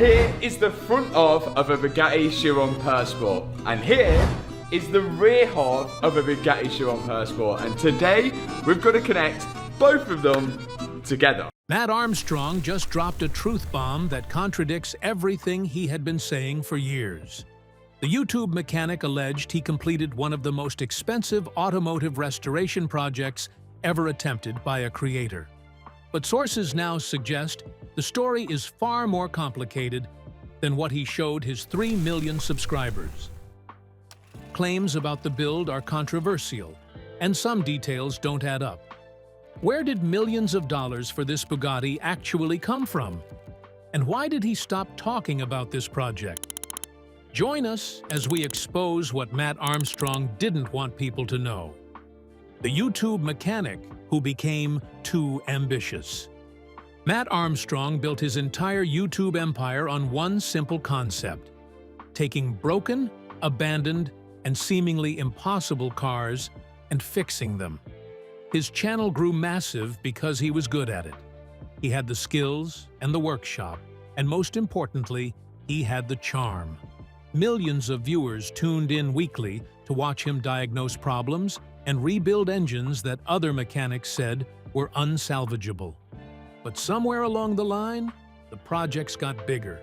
Here is the front of a Bugatti Chiron Persport, and here is the rear of a Bugatti Chiron Persport, and today we've got to connect both of them together. Matt Armstrong just dropped a truth bomb that contradicts everything he had been saying for years. The YouTube mechanic alleged he completed one of the most expensive automotive restoration projects ever attempted by a creator. But sources now suggest the story is far more complicated than what he showed his 3 million subscribers. Claims about the build are controversial, and some details don't add up. Where did millions of dollars for this Bugatti actually come from? And why did he stop talking about this project? Join us as we expose what Matt Armstrong didn't want people to know. The YouTube mechanic who became too ambitious. Matt Armstrong built his entire YouTube empire on one simple concept: taking broken, abandoned, and seemingly impossible cars and fixing them. His channel grew massive because he was good at it. He had the skills and the workshop, and most importantly, he had the charm. Millions of viewers tuned in weekly to watch him diagnose problems and rebuild engines that other mechanics said were unsalvageable. But somewhere along the line, the projects got bigger.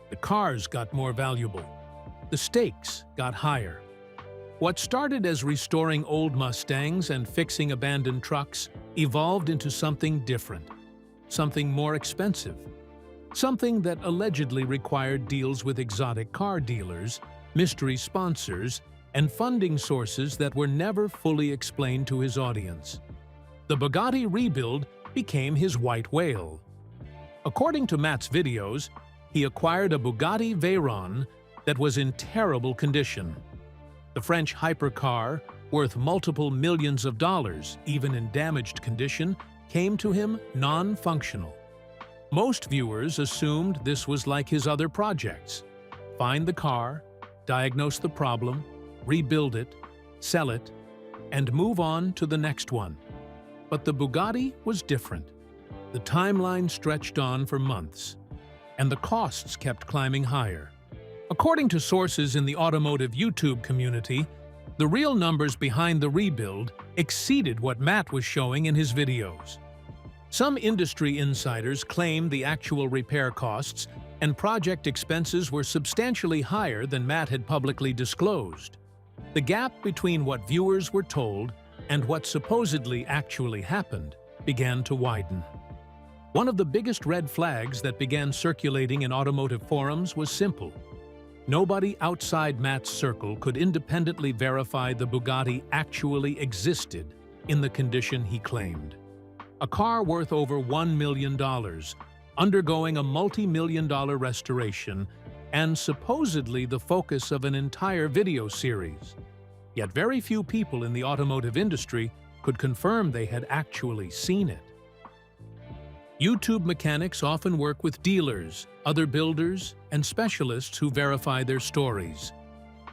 The cars got more valuable. The stakes got higher. What started as restoring old Mustangs and fixing abandoned trucks evolved into something different, something more expensive, something that allegedly required deals with exotic car dealers, mystery sponsors, and funding sources that were never fully explained to his audience. The Bugatti rebuild became his white whale. According to Matt's videos, he acquired a Bugatti Veyron that was in terrible condition. The French hypercar, worth multiple millions of dollars, even in damaged condition, came to him non-functional. Most viewers assumed this was like his other projects: find the car, diagnose the problem, rebuild it, sell it, and move on to the next one. But the Bugatti was different. The timeline stretched on for months, and the costs kept climbing higher. According to sources in the automotive YouTube community, the real numbers behind the rebuild exceeded what Matt was showing in his videos. Some industry insiders claim the actual repair costs and project expenses were substantially higher than Matt had publicly disclosed. The gap between what viewers were told and what supposedly actually happened began to widen. One of the biggest red flags that began circulating in automotive forums was simple. Nobody outside Matt's circle could independently verify the Bugatti actually existed in the condition he claimed. A car worth over $1 million, undergoing a multi-million-dollar restoration, and supposedly the focus of an entire video series. Yet very few people in the automotive industry could confirm they had actually seen it. YouTube mechanics often work with dealers, other builders, and specialists who verify their stories.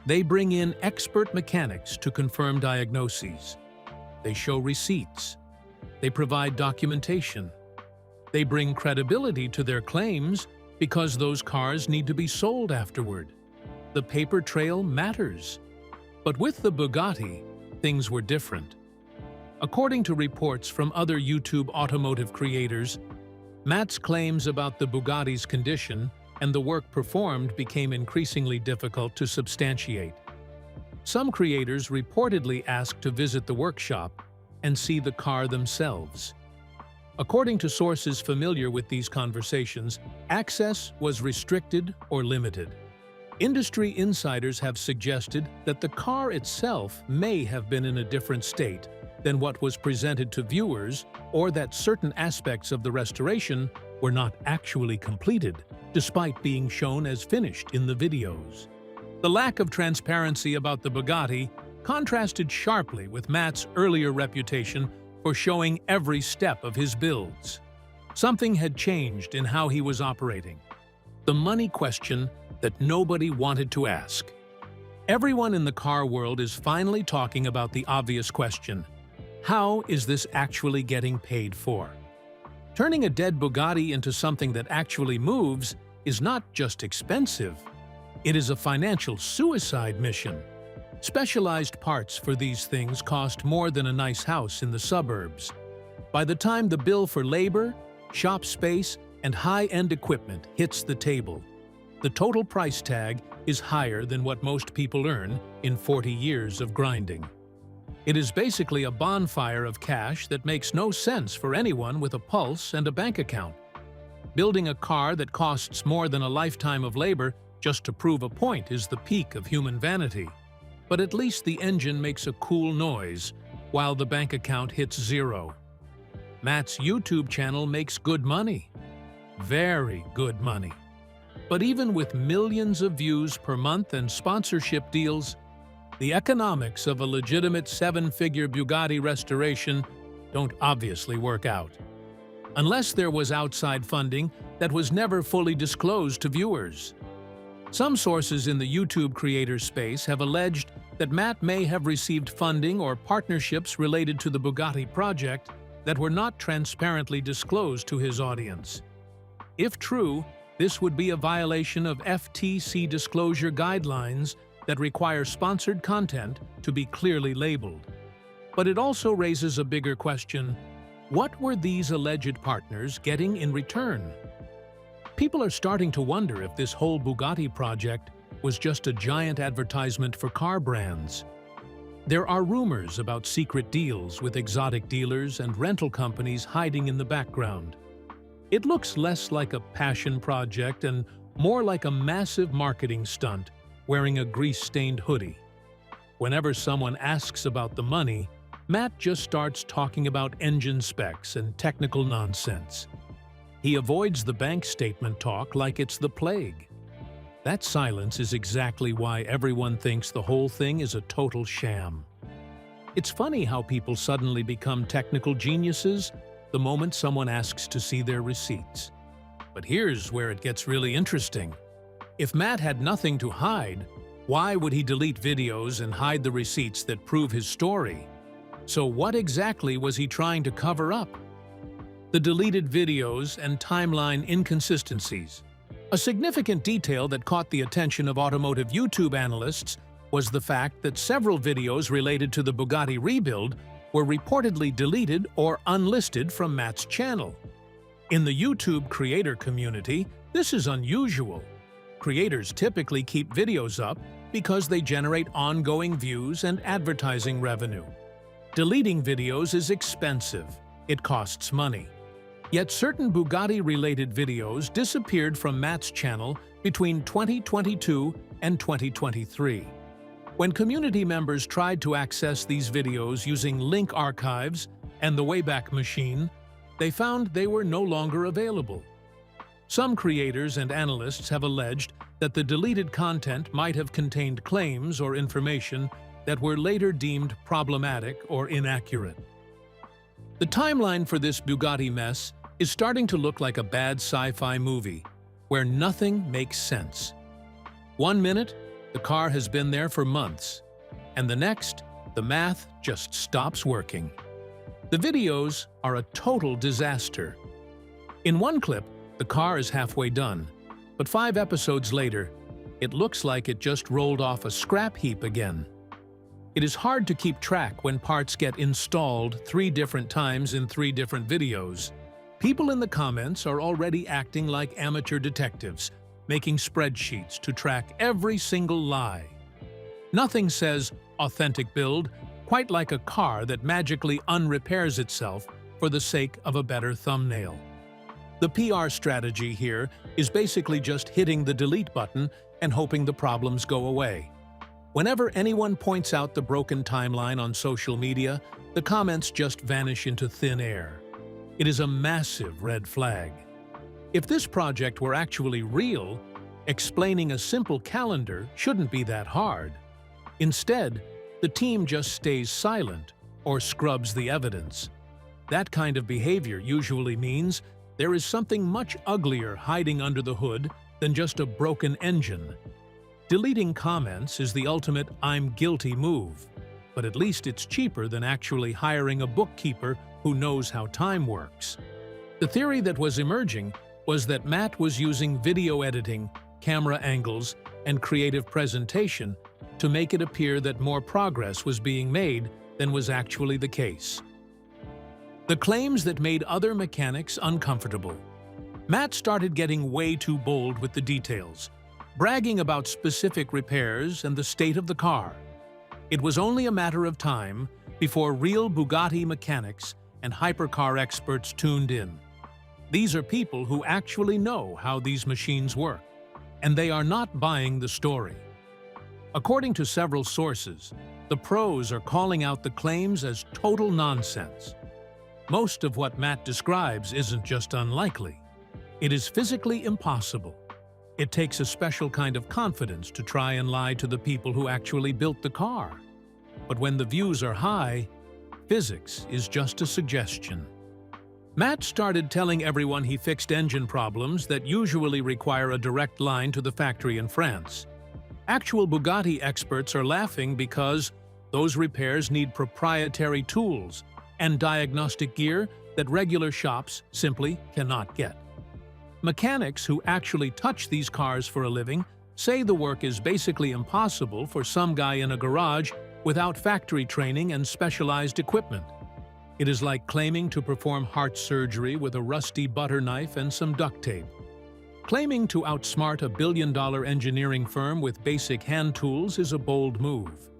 They bring in expert mechanics to confirm diagnoses. They show receipts. They provide documentation. They bring credibility to their claims because those cars need to be sold afterward. The paper trail matters. But with the Bugatti, things were different. According to reports from other YouTube automotive creators, Matt's claims about the Bugatti's condition and the work performed became increasingly difficult to substantiate. Some creators reportedly asked to visit the workshop and see the car themselves. According to sources familiar with these conversations, access was restricted or limited. Industry insiders have suggested that the car itself may have been in a different state than what was presented to viewers, or that certain aspects of the restoration were not actually completed, despite being shown as finished in the videos. The lack of transparency about the Bugatti contrasted sharply with Matt's earlier reputation for showing every step of his builds. Something had changed in how he was operating. The money question that nobody wanted to ask. Everyone in the car world is finally talking about the obvious question: how is this actually getting paid for? Turning a dead Bugatti into something that actually moves is not just expensive, it is a financial suicide mission. Specialized parts for these things cost more than a nice house in the suburbs. By the time the bill for labor, shop space, and high-end equipment hits the table, the total price tag is higher than what most people earn in 40 years of grinding. It is basically a bonfire of cash that makes no sense for anyone with a pulse and a bank account. Building a car that costs more than a lifetime of labor just to prove a point is the peak of human vanity. But at least the engine makes a cool noise while the bank account hits zero. Matt's YouTube channel makes good money. Very good money. But even with millions of views per month and sponsorship deals, the economics of a legitimate seven-figure Bugatti restoration don't obviously work out. Unless there was outside funding that was never fully disclosed to viewers. Some sources in the YouTube creator space have alleged that Matt may have received funding or partnerships related to the Bugatti project that were not transparently disclosed to his audience. If true, this would be a violation of FTC disclosure guidelines that require sponsored content to be clearly labeled. But it also raises a bigger question: what were these alleged partners getting in return? People are starting to wonder if this whole Bugatti project was just a giant advertisement for car brands. There are rumors about secret deals with exotic dealers and rental companies hiding in the background. It looks less like a passion project and more like a massive marketing stunt wearing a grease-stained hoodie. Whenever someone asks about the money, Matt just starts talking about engine specs and technical nonsense. He avoids the bank statement talk like it's the plague. That silence is exactly why everyone thinks the whole thing is a total sham. It's funny how people suddenly become technical geniuses the moment someone asks to see their receipts. But here's where it gets really interesting. If Matt had nothing to hide, why would he delete videos and hide the receipts that prove his story? So what exactly was he trying to cover up? The deleted videos and timeline inconsistencies. A significant detail that caught the attention of automotive YouTube analysts was the fact that several videos related to the Bugatti rebuild were reportedly deleted or unlisted from Matt's channel. In the YouTube creator community, this is unusual. Creators typically keep videos up because they generate ongoing views and advertising revenue. Deleting videos is expensive. It costs money. Yet certain Bugatti-related videos disappeared from Matt's channel between 2022 and 2023. When community members tried to access these videos using link archives and the Wayback Machine, they found they were no longer available. Some creators and analysts have alleged that the deleted content might have contained claims or information that were later deemed problematic or inaccurate. The timeline for this Bugatti mess is starting to look like a bad sci-fi movie, where nothing makes sense. One minute, the car has been there for months, and the next, the math just stops working. The videos are a total disaster. In one clip, the car is halfway done, but 5 episodes later, it looks like it just rolled off a scrap heap again. It is hard to keep track when parts get installed 3 different times in 3 different videos. People in the comments are already acting like amateur detectives, making spreadsheets to track every single lie. Nothing says authentic build quite like a car that magically unrepairs itself for the sake of a better thumbnail. The PR strategy here is basically just hitting the delete button and hoping the problems go away. Whenever anyone points out the broken timeline on social media, the comments just vanish into thin air. It is a massive red flag. If this project were actually real, explaining a simple calendar shouldn't be that hard. Instead, the team just stays silent or scrubs the evidence. That kind of behavior usually means there is something much uglier hiding under the hood than just a broken engine. Deleting comments is the ultimate "I'm guilty" move, but at least it's cheaper than actually hiring a bookkeeper who knows how time works. The theory that was emerging was that Matt was using video editing, camera angles, and creative presentation to make it appear that more progress was being made than was actually the case. The claims that made other mechanics uncomfortable. Matt started getting way too bold with the details, bragging about specific repairs and the state of the car. It was only a matter of time before real Bugatti mechanics and hypercar experts tuned in. These are people who actually know how these machines work, and they are not buying the story. According to several sources, the pros are calling out the claims as total nonsense. Most of what Matt describes isn't just unlikely. It is physically impossible. It takes a special kind of confidence to try and lie to the people who actually built the car. But when the views are high, physics is just a suggestion. Matt started telling everyone he fixed engine problems that usually require a direct line to the factory in France. Actual Bugatti experts are laughing because those repairs need proprietary tools and diagnostic gear that regular shops simply cannot get. Mechanics who actually touch these cars for a living say the work is basically impossible for some guy in a garage without factory training and specialized equipment. It is like claiming to perform heart surgery with a rusty butter knife and some duct tape. Claiming to outsmart a billion-dollar engineering firm with basic hand tools is a bold move.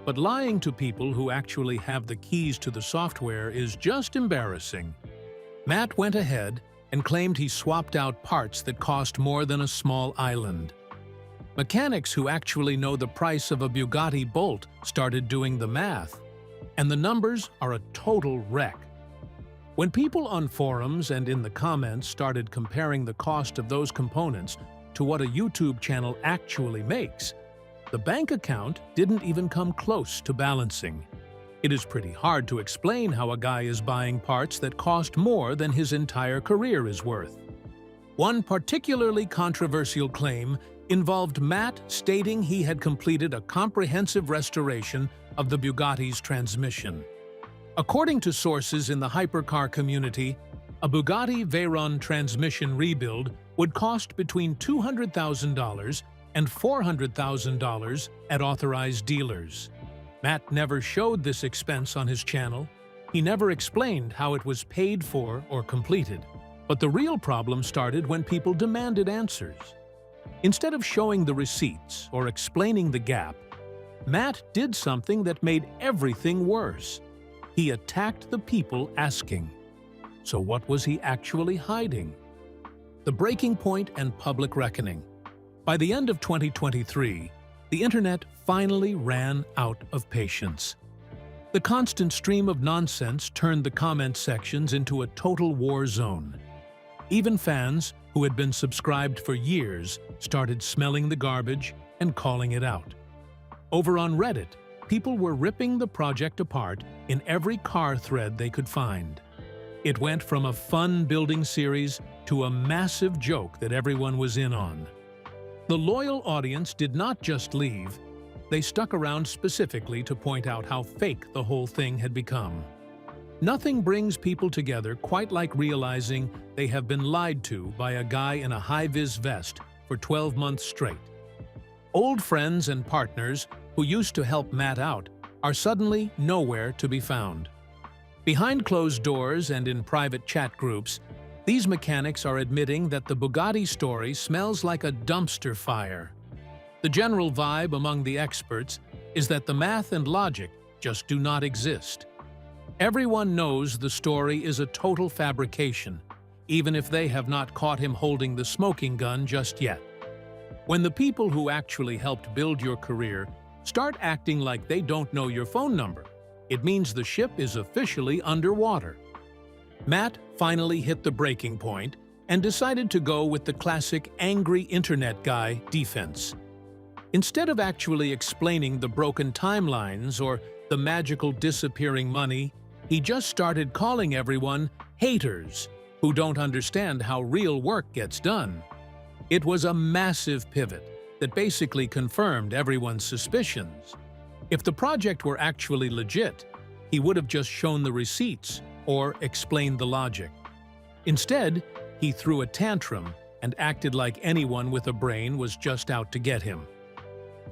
But lying to people who actually have the keys to the software is just embarrassing. Matt went ahead and claimed he swapped out parts that cost more than a small island. Mechanics who actually know the price of a Bugatti Bolt started doing the math, and the numbers are a total wreck. When people on forums and in the comments started comparing the cost of those components to what a YouTube channel actually makes, the bank account didn't even come close to balancing. It is pretty hard to explain how a guy is buying parts that cost more than his entire career is worth. One particularly controversial claim involved Matt stating he had completed a comprehensive restoration of the Bugatti's transmission. According to sources in the hypercar community, a Bugatti Veyron transmission rebuild would cost between $200,000 and $400,000 at authorized dealers. Matt never showed this expense on his channel. He never explained how it was paid for or completed. But the real problem started when people demanded answers. Instead of showing the receipts or explaining the gap, Matt did something that made everything worse. He attacked the people asking. So what was he actually hiding? The breaking point and public reckoning. By the end of 2023, the internet finally ran out of patience. The constant stream of nonsense turned the comment sections into a total war zone. Even fans who had been subscribed for years started smelling the garbage and calling it out. Over on Reddit, people were ripping the project apart in every car thread they could find. It went from a fun building series to a massive joke that everyone was in on. The loyal audience did not just leave, they stuck around specifically to point out how fake the whole thing had become. Nothing brings people together quite like realizing they have been lied to by a guy in a high-vis vest for 12 months straight. Old friends and partners who used to help Matt out are suddenly nowhere to be found. Behind closed doors and in private chat groups, these mechanics are admitting that the Bugatti story smells like a dumpster fire. The general vibe among the experts is that the math and logic just do not exist. Everyone knows the story is a total fabrication, even if they have not caught him holding the smoking gun just yet. When the people who actually helped build your career start acting like they don't know your phone number, it means the ship is officially underwater. Matt finally hit the breaking point and decided to go with the classic angry internet guy defense. Instead of actually explaining the broken timelines or the magical disappearing money, he just started calling everyone haters who don't understand how real work gets done. It was a massive pivot that basically confirmed everyone's suspicions. If the project were actually legit, he would have just shown the receipts or explained the logic. Instead, he threw a tantrum and acted like anyone with a brain was just out to get him.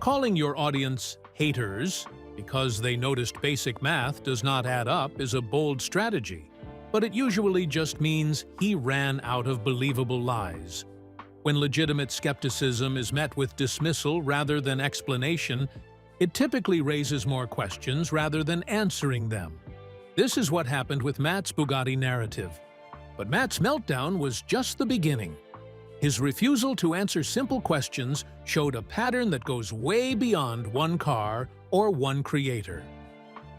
Calling your audience haters because they noticed basic math does not add up is a bold strategy, but it usually just means he ran out of believable lies. When legitimate skepticism is met with dismissal rather than explanation, it typically raises more questions rather than answering them. This is what happened with Matt's Bugatti narrative. But Matt's meltdown was just the beginning. His refusal to answer simple questions showed a pattern that goes way beyond one car or one creator.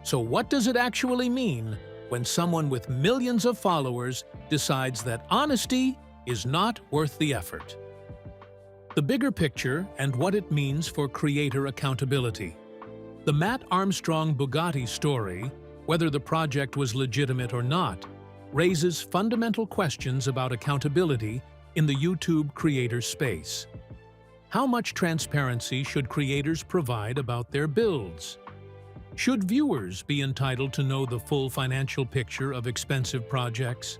So what does it actually mean when someone with millions of followers decides that honesty is not worth the effort? The bigger picture and what it means for creator accountability. The Matt Armstrong Bugatti story, whether the project was legitimate or not, raises fundamental questions about accountability in the YouTube creator space. How much transparency should creators provide about their builds? Should viewers be entitled to know the full financial picture of expensive projects?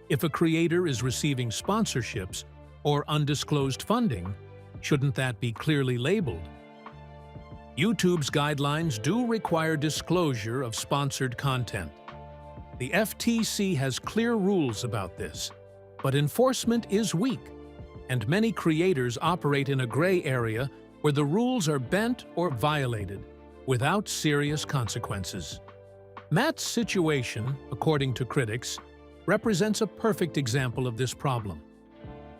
If a creator is receiving sponsorships or undisclosed funding, shouldn't that be clearly labeled? YouTube's guidelines do require disclosure of sponsored content. The FTC has clear rules about this, but enforcement is weak, and many creators operate in a gray area where the rules are bent or violated without serious consequences. Matt's situation, according to critics, represents a perfect example of this problem.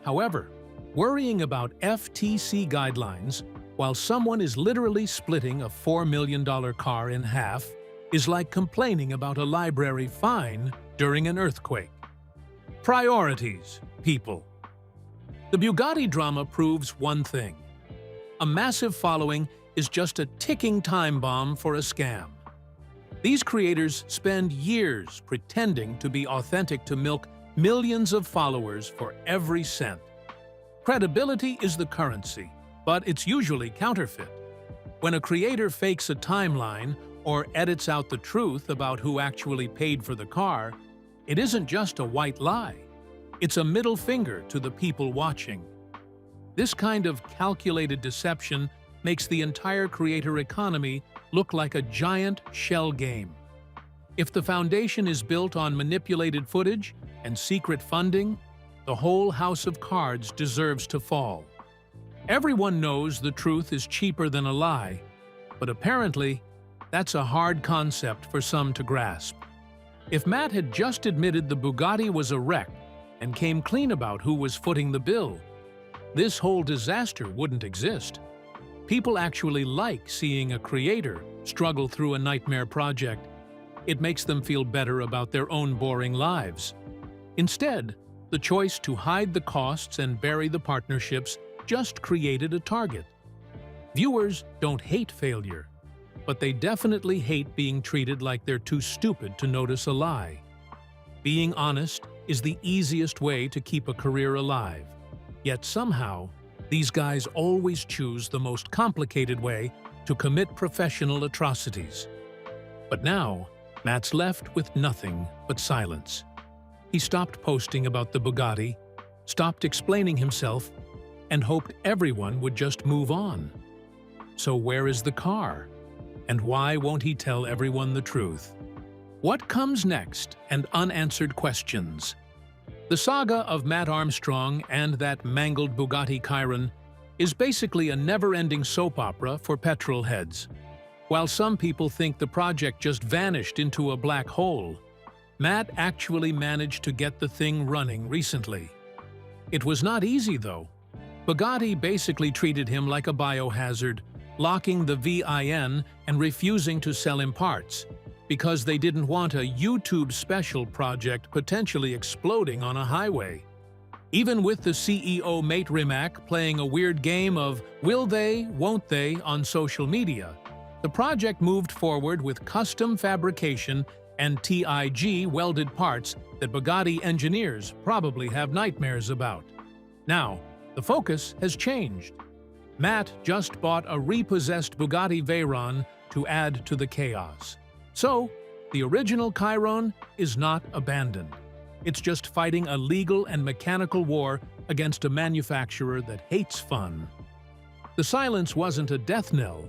However, worrying about FTC guidelines while someone is literally splitting a $4 million car in half is like complaining about a library fine during an earthquake. Priorities, people. The Bugatti drama proves one thing. A massive following is just a ticking time bomb for a scam. These creators spend years pretending to be authentic to milk millions of followers for every cent. Credibility is the currency, but it's usually counterfeit. When a creator fakes a timeline or edits out the truth about who actually paid for the car, it isn't just a white lie. It's a middle finger to the people watching. This kind of calculated deception makes the entire creator economy look like a giant shell game. If the foundation is built on manipulated footage and secret funding, the whole house of cards deserves to fall. Everyone knows the truth is cheaper than a lie, but apparently, that's a hard concept for some to grasp. If Matt had just admitted the Bugatti was a wreck and came clean about who was footing the bill, this whole disaster wouldn't exist. People actually like seeing a creator struggle through a nightmare project. It makes them feel better about their own boring lives. Instead, the choice to hide the costs and bury the partnerships just created a target. Viewers don't hate failure, but they definitely hate being treated like they're too stupid to notice a lie. Being honest is the easiest way to keep a career alive. Yet somehow, these guys always choose the most complicated way to commit professional atrocities. But now, Matt's left with nothing but silence. He stopped posting about the Bugatti, stopped explaining himself, and hoped everyone would just move on. So where is the car? And why won't he tell everyone the truth? What comes next and unanswered questions? The saga of Matt Armstrong and that mangled Bugatti Chiron is basically a never-ending soap opera for petrol heads. While some people think the project just vanished into a black hole, Matt actually managed to get the thing running recently. It was not easy, though. Bugatti basically treated him like a biohazard, locking the VIN and refusing to sell him parts, because they didn't want a YouTube special project potentially exploding on a highway. Even with the CEO Mate Rimac playing a weird game of will they, won't they on social media, the project moved forward with custom fabrication and TIG welded parts that Bugatti engineers probably have nightmares about. Now, the focus has changed. Matt just bought a repossessed Bugatti Veyron to add to the chaos. So, the original Chiron is not abandoned. It's just fighting a legal and mechanical war against a manufacturer that hates fun. The silence wasn't a death knell.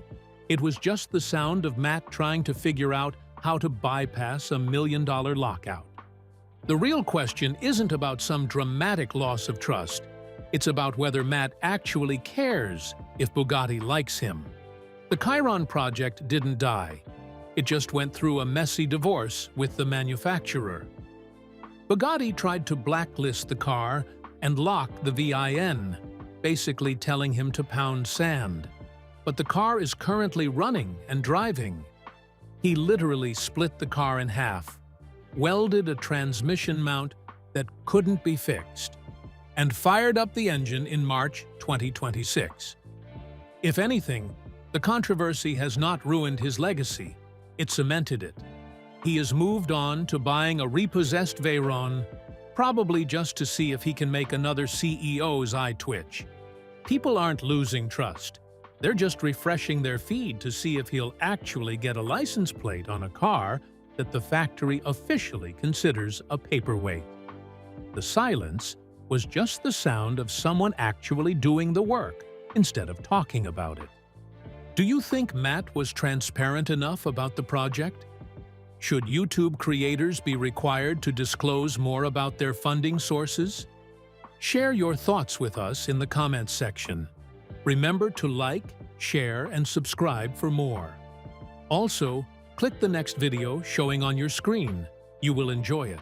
It was just the sound of Matt trying to figure out how to bypass a $1 million lockout. The real question isn't about some dramatic loss of trust. It's about whether Matt actually cares if Bugatti likes him. The Chiron project didn't die. It just went through a messy divorce with the manufacturer. Bugatti tried to blacklist the car and lock the VIN, basically telling him to pound sand. But the car is currently running and driving. He literally split the car in half, welded a transmission mount that couldn't be fixed, and fired up the engine in March 2026. If anything, the controversy has not ruined his legacy, it cemented it. He has moved on to buying a repossessed Veyron, probably just to see if he can make another CEO's eye twitch. People aren't losing trust. They're just refreshing their feed to see if he'll actually get a license plate on a car that the factory officially considers a paperweight. The silence was just the sound of someone actually doing the work instead of talking about it. Do you think Matt was transparent enough about the project? Should YouTube creators be required to disclose more about their funding sources? Share your thoughts with us in the comments section. Remember to like, share, and subscribe for more. Also, click the next video showing on your screen. You will enjoy it.